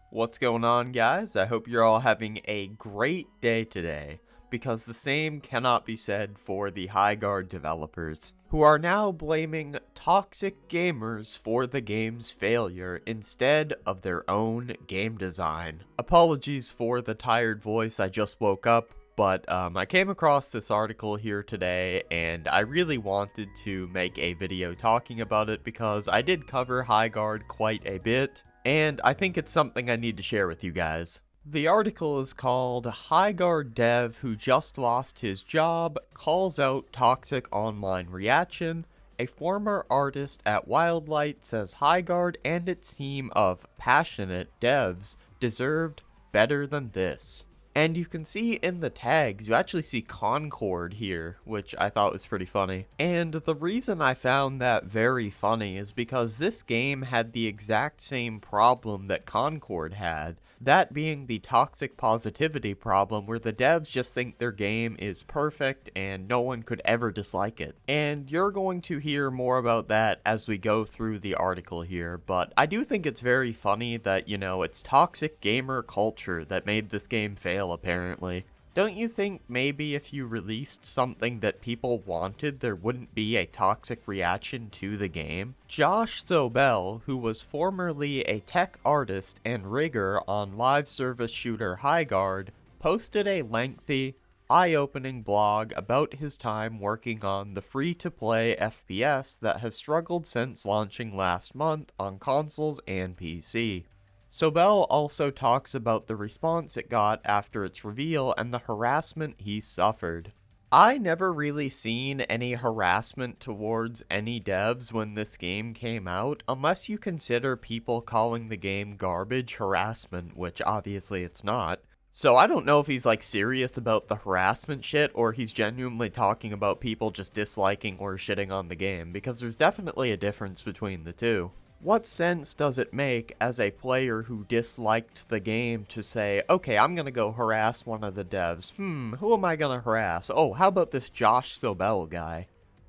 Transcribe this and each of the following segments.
What's going on, guys? I hope you're all having a great day today, because the same cannot be said for the Highguard developers, who are now blaming toxic gamers for the game's failure instead of their own game design. Apologies for the tired voice, I just woke up, but I came across this article here today, and I really wanted to make a video talking about it because I did cover Highguard quite a bit, and I think it's something I need to share with you guys. The article is called Highguard Dev Who Just Lost His Job Calls Out Toxic Online Reaction. A former artist at Wildlight says Highguard and its team of passionate devs deserved better than this. And you can see in the tags, you actually see Concord here, which I thought was pretty funny. And the reason I found that very funny is because this game had the exact same problem that Concord had. That being the toxic positivity problem where the devs just think their game is perfect and no one could ever dislike it. And you're going to hear more about that as we go through the article here, but I do think it's very funny that, it's toxic gamer culture that made this game fail apparently. Don't you think maybe if you released something that people wanted, there wouldn't be a toxic reaction to the game? Josh Sobel, who was formerly a tech artist and rigger on live service shooter Highguard, posted a lengthy, eye-opening blog about his time working on the free-to-play FPS that has struggled since launching last month on consoles and PC. Sobel also talks about the response it got after its reveal and the harassment he suffered. I never really seen any harassment towards any devs when this game came out, unless you consider people calling the game garbage harassment, which obviously it's not. So I don't know if he's serious about the harassment shit, or he's genuinely talking about people just disliking or shitting on the game, because there's definitely a difference between the two. What sense does it make as a player who disliked the game to say, okay, I'm gonna go harass one of the devs. Who am I gonna harass? Oh, how about this Josh Sobel guy?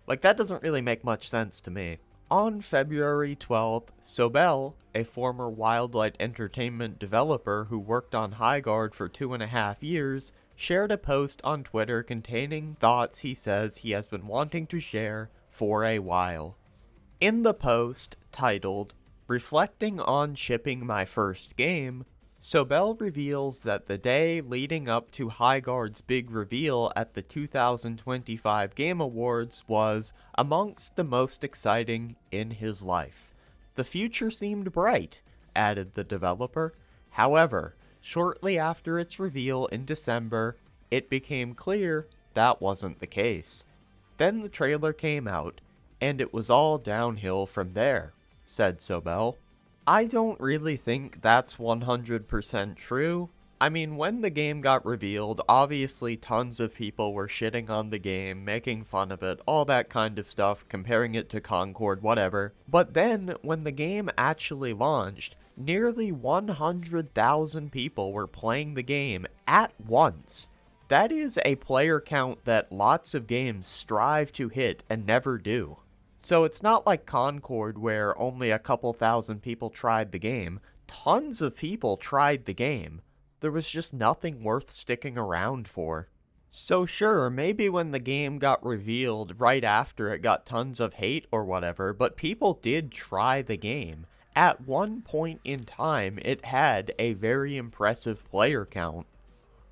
That doesn't really make much sense to me. On February 12th, Sobel, a former Wildlight Entertainment developer who worked on Highguard for 2.5 years, shared a post on Twitter containing thoughts he says he has been wanting to share for a while. In the post, titled, Reflecting on Shipping My First Game, Sobel reveals that the day leading up to Highguard's big reveal at the 2025 Game Awards was amongst the most exciting in his life. The future seemed bright, added the developer. However, shortly after its reveal in December, it became clear that wasn't the case. Then the trailer came out, and it was all downhill from there, said Sobel. I don't really think that's 100% true. I mean, when the game got revealed, obviously tons of people were shitting on the game, making fun of it, all that kind of stuff, comparing it to Concord, whatever. But then, when the game actually launched, nearly 100,000 people were playing the game at once. That is a player count that lots of games strive to hit and never do. So it's not like Concord where only a couple thousand people tried the game. Tons of people tried the game. There was just nothing worth sticking around for. So sure, maybe when the game got revealed right after it got tons of hate or whatever, but people did try the game. At one point in time, it had a very impressive player count.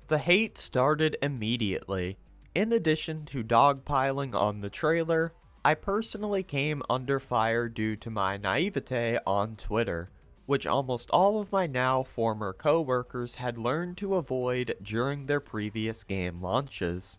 The hate started immediately. In addition to dogpiling on the trailer, I personally came under fire due to my naivete on Twitter, which almost all of my now former co-workers had learned to avoid during their previous game launches.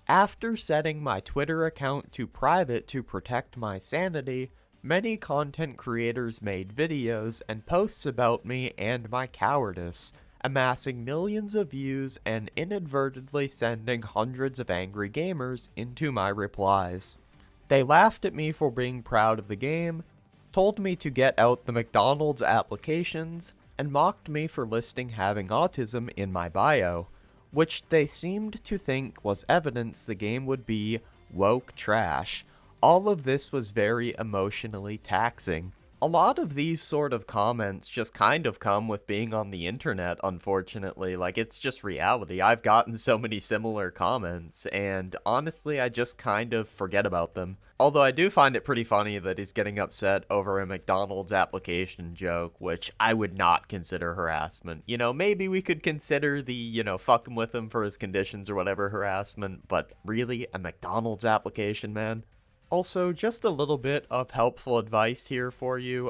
After setting my Twitter account to private to protect my sanity, many content creators made videos and posts about me and my cowardice, amassing millions of views and inadvertently sending hundreds of angry gamers into my replies. They laughed at me for being proud of the game, told me to get out the McDonald's applications, and mocked me for listing having autism in my bio, which they seemed to think was evidence the game would be woke trash. All of this was very emotionally taxing. A lot of these sort of comments just kind of come with being on the internet, unfortunately. Like, it's just reality. I've gotten so many similar comments, and honestly, I just kind of forget about them. Although I do find it pretty funny that he's getting upset over a McDonald's application joke, which I would not consider harassment. You know, maybe we could consider the, fucking with him for his conditions or whatever harassment, but really, a McDonald's application, man? Also, just a little bit of helpful advice here for you.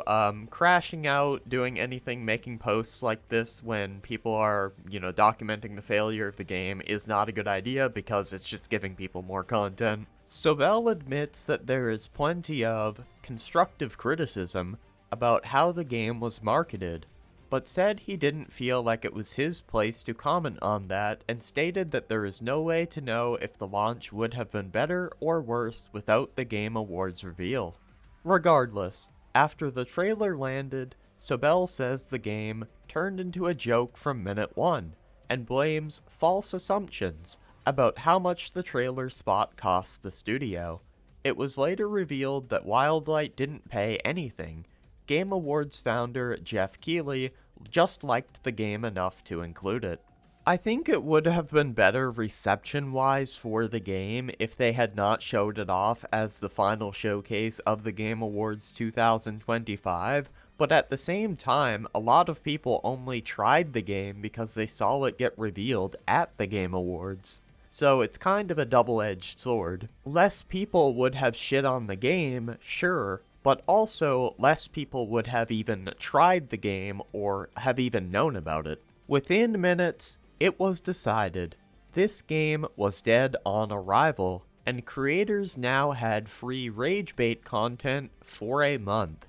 Crashing out, doing anything, making posts like this when people are, documenting the failure of the game is not a good idea because it's just giving people more content. Sobel admits that there is plenty of constructive criticism about how the game was marketed, but said he didn't feel like it was his place to comment on that and stated that there is no way to know if the launch would have been better or worse without the Game Awards reveal. Regardless, after the trailer landed, Sobel says the game turned into a joke from minute one, and blames false assumptions about how much the trailer spot cost the studio. It was later revealed that Wildlight didn't pay anything. Game Awards founder Jeff Keighley just liked the game enough to include it. I think it would have been better reception-wise for the game if they had not showed it off as the final showcase of the Game Awards 2025, but at the same time, a lot of people only tried the game because they saw it get revealed at the Game Awards. So it's kind of a double-edged sword. Less people would have shit on the game, sure, but also less people would have even tried the game or have even known about it. Within minutes, it was decided this game was dead on arrival, and creators now had free rage bait content for a month.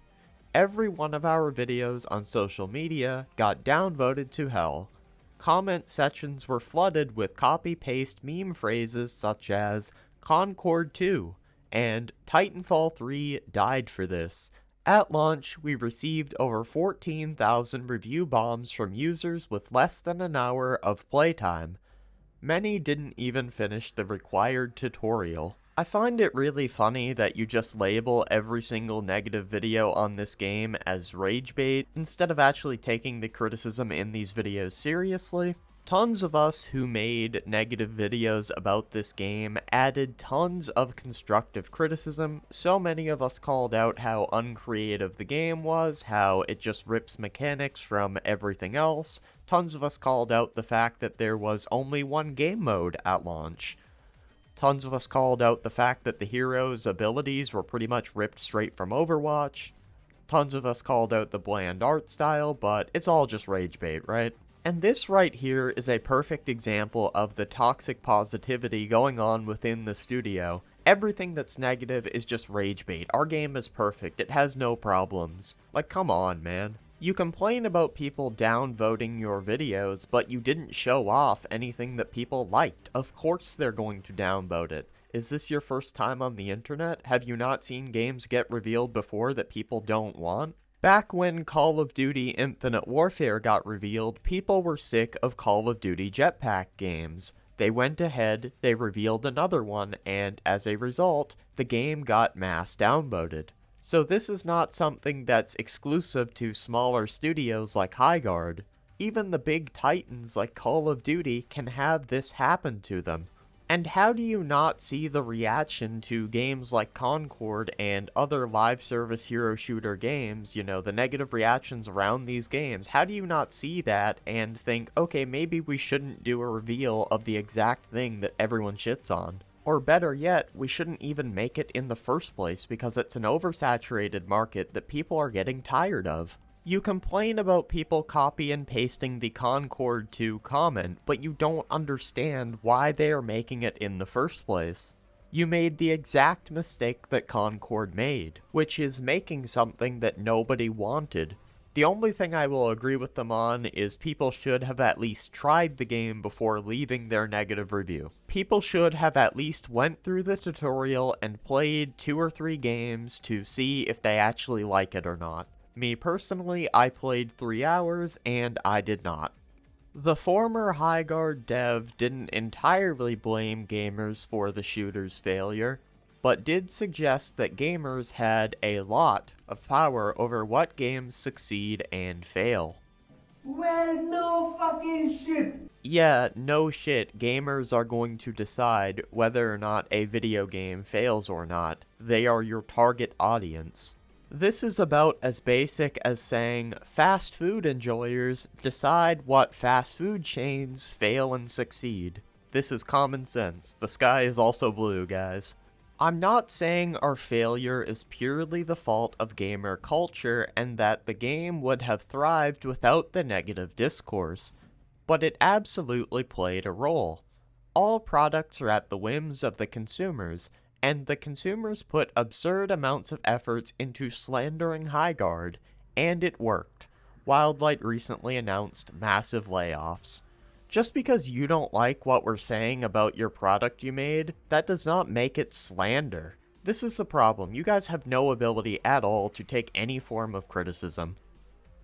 Every one of our videos on social media got downvoted to hell. Comment sections were flooded with copy-paste meme phrases such as Concord 2, and Titanfall 3 died for this. At launch, we received over 14,000 review bombs from users with less than an hour of playtime. Many didn't even finish the required tutorial. I find it really funny that you just label every single negative video on this game as rage bait instead of actually taking the criticism in these videos seriously. Tons of us who made negative videos about this game added tons of constructive criticism. So many of us called out how uncreative the game was, how it just rips mechanics from everything else. Tons of us called out the fact that there was only one game mode at launch. Tons of us called out the fact that the hero's abilities were pretty much ripped straight from Overwatch. Tons of us called out the bland art style, but it's all just rage bait, right? And this right here is a perfect example of the toxic positivity going on within the studio. Everything that's negative is just rage bait. Our game is perfect. It has no problems. Like, come on, man. You complain about people downvoting your videos, but you didn't show off anything that people liked. Of course they're going to downvote it. Is this your first time on the internet? Have you not seen games get revealed before that people don't want? Back when Call of Duty Infinite Warfare got revealed, people were sick of Call of Duty jetpack games. They went ahead, they revealed another one, and as a result, the game got mass downvoted. So this is not something that's exclusive to smaller studios like Highguard. Even the big titans like Call of Duty can have this happen to them. And how do you not see the reaction to games like Concord and other live service hero shooter games, the negative reactions around these games? How do you not see that and think, okay, maybe we shouldn't do a reveal of the exact thing that everyone shits on? Or better yet, we shouldn't even make it in the first place because it's an oversaturated market that people are getting tired of. You complain about people copy and pasting the Concord 2 comment, but you don't understand why they are making it in the first place. You made the exact mistake that Concord made, which is making something that nobody wanted. The only thing I will agree with them on is people should have at least tried the game before leaving their negative review. People should have at least went through the tutorial and played 2 or 3 games to see if they actually like it or not. Me personally, I played 3 hours, and I did not. The former Highguard Dev didn't entirely blame gamers for the shooter's failure. but did suggest that gamers had a lot of power over what games succeed and fail. Well, no fucking shit. Yeah, no shit, gamers are going to decide whether or not a video game fails or not. They are your target audience. This is about as basic as saying fast food enjoyers decide what fast food chains fail and succeed. This is common sense. The sky is also blue, guys. I'm not saying our failure is purely the fault of gamer culture and that the game would have thrived without the negative discourse, but it absolutely played a role. All products are at the whims of the consumers, and the consumers put absurd amounts of efforts into slandering Highguard, and it worked. Wildlight recently announced massive layoffs. Just because you don't like what we're saying about your product you made, that does not make it slander. This is the problem. You guys have no ability at all to take any form of criticism.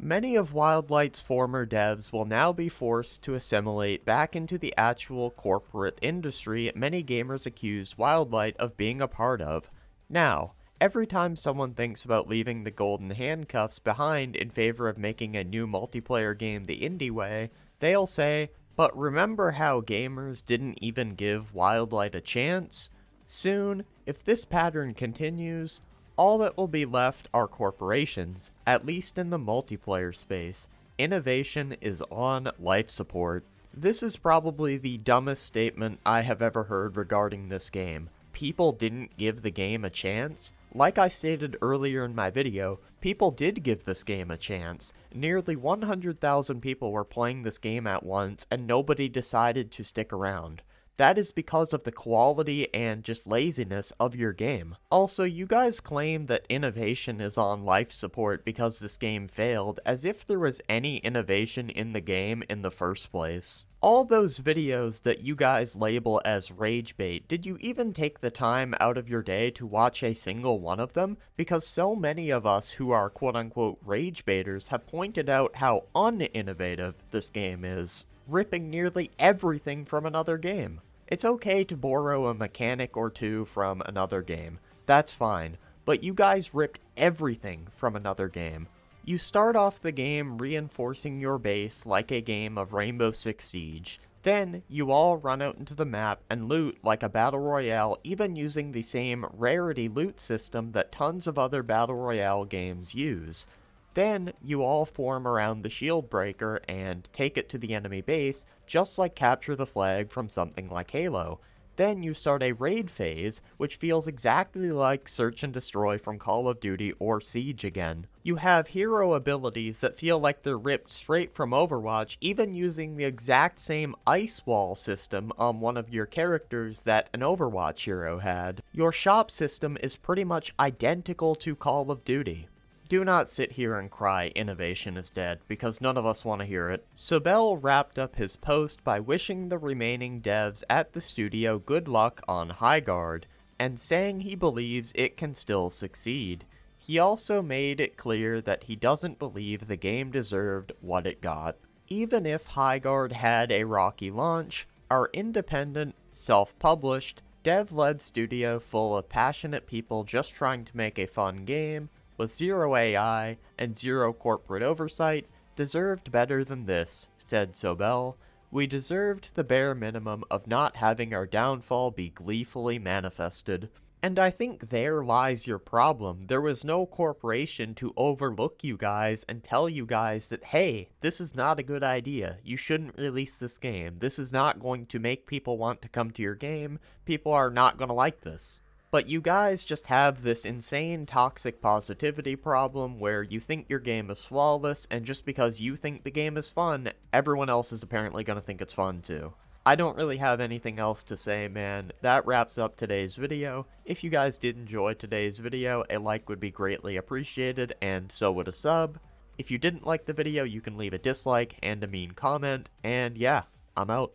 Many of Wildlight's former devs will now be forced to assimilate back into the actual corporate industry many gamers accused Wildlight of being a part of. Now, every time someone thinks about leaving the golden handcuffs behind in favor of making a new multiplayer game the indie way, they'll say, "But remember how gamers didn't even give Wildlight a chance?" Soon, if this pattern continues, all that will be left are corporations, at least in the multiplayer space. Innovation is on life support. This is probably the dumbest statement I have ever heard regarding this game. People didn't give the game a chance? Like I stated earlier in my video, people did give this game a chance. Nearly 100,000 people were playing this game at once, and nobody decided to stick around. That is because of the quality and just laziness of your game. Also, you guys claim that innovation is on life support because this game failed, as if there was any innovation in the game in the first place. All those videos that you guys label as rage bait, did you even take the time out of your day to watch a single one of them? Because so many of us who are quote-unquote rage baiters have pointed out how uninnovative this game is, ripping nearly everything from another game. It's okay to borrow a mechanic or two from another game, that's fine, but you guys ripped everything from another game. You start off the game reinforcing your base like a game of Rainbow Six Siege. Then, you all run out into the map and loot like a battle royale, even using the same rarity loot system that tons of other battle royale games use. Then, you all form around the shield breaker and take it to the enemy base, just like capture the flag from something like Halo. Then you start a raid phase, which feels exactly like Search and Destroy from Call of Duty or Siege again. You have hero abilities that feel like they're ripped straight from Overwatch, even using the exact same ice wall system on one of your characters that an Overwatch hero had. Your shop system is pretty much identical to Call of Duty. Do not sit here and cry innovation is dead, because none of us want to hear it. Sobel wrapped up his post by wishing the remaining devs at the studio good luck on Highguard, and saying he believes it can still succeed. He also made it clear that he doesn't believe the game deserved what it got. Even if Highguard had a rocky launch, our independent, self-published, dev-led studio full of passionate people just trying to make a fun game, with zero AI and zero corporate oversight, deserved better than this, said Sobel. We deserved the bare minimum of not having our downfall be gleefully manifested. And I think there lies your problem. There was no corporation to overlook you guys and tell you guys that, hey, this is not a good idea. You shouldn't release this game. This is not going to make people want to come to your game. People are not going to like this. But you guys just have this insane toxic positivity problem where you think your game is flawless, and just because you think the game is fun, everyone else is apparently going to think it's fun too. I don't really have anything else to say, man. That wraps up today's video. If you guys did enjoy today's video, a like would be greatly appreciated, and so would a sub. If you didn't like the video, you can leave a dislike and a mean comment, and yeah, I'm out.